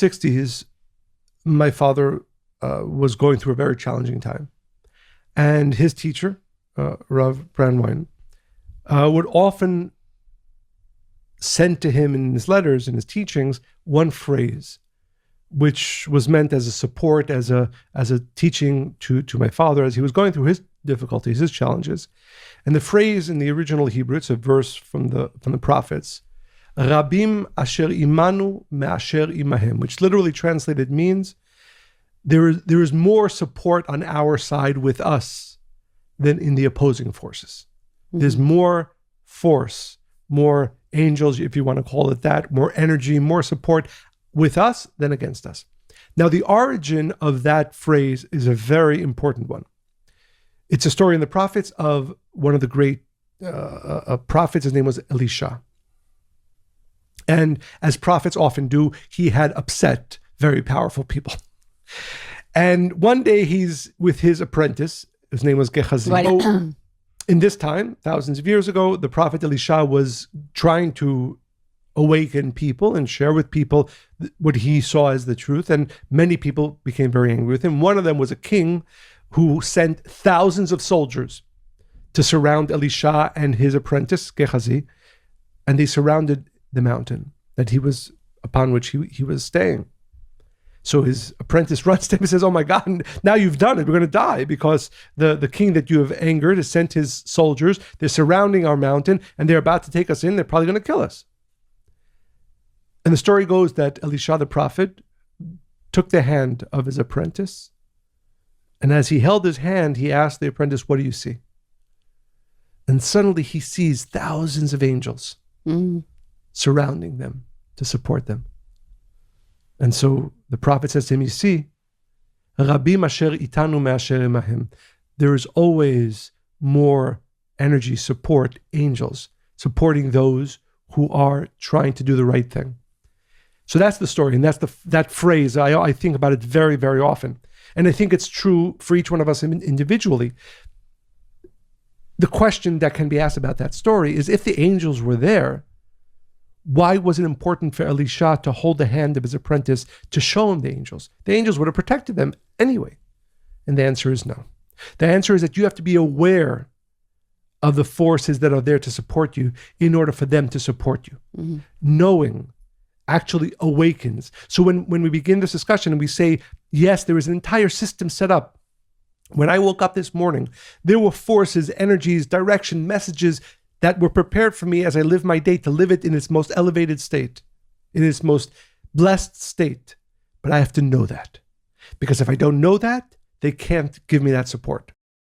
60s, my father was going through a very challenging time. And his teacher, Rav Brandwein, would often send to him in his letters, in his teachings, one phrase, which was meant as a support, as a teaching to my father as he was going through his difficulties, his challenges. And the phrase in the original Hebrew, it's a verse from the prophets, Rabim asher imanu me'asher imahem, which literally translated means there is more support on our side with us than in the opposing forces. Mm-hmm. There's more force, more angels, if you want to call it that, more energy, more support with us than against us. Now, the origin of that phrase is a very important one. It's a story in the prophets of one of the great prophets. His name was Elisha. And as prophets often do, he had upset very powerful people. And one day he's with his apprentice. His name was Gehazi. Right. In this time, thousands of years ago, the prophet Elisha was trying to awaken people and share with people what he saw as the truth. And many people became very angry with him. One of them was a king who sent thousands of soldiers to surround Elisha and his apprentice, Gehazi. And they surrounded the mountain that upon which he was staying. So his apprentice runs to him and says, "Oh my God, now you've done it. We're going to die because the king that you have angered has sent his soldiers. They're surrounding our mountain and they're about to take us in. They're probably going to kill us." And the story goes that Elisha the prophet took the hand of his apprentice. And as he held his hand, he asked the apprentice, "What do you see?" And suddenly he sees thousands of angels surrounding them to support them. And so the prophet says to him, "You see, Rabim asher itanu me'asher imahem." There is always more energy, support, angels supporting those who are trying to do the right thing. So that's the story, and that's that phrase. I think about it very, very often, and I think it's true for each one of us individually. The question that can be asked about that story is, if the angels were there, why was it important for Elisha to hold the hand of his apprentice to show him the angels? The angels would have protected them anyway. And the answer is no. The answer is that you have to be aware of the forces that are there to support you in order for them to support you. Mm-hmm. Knowing actually awakens. So when we begin this discussion and we say, yes, there is an entire system set up. When I woke up this morning, there were forces, energies, direction, messages that were prepared for me as I live my day to live it in its most elevated state, in its most blessed state. But I have to know that. Because if I don't know that, they can't give me that support.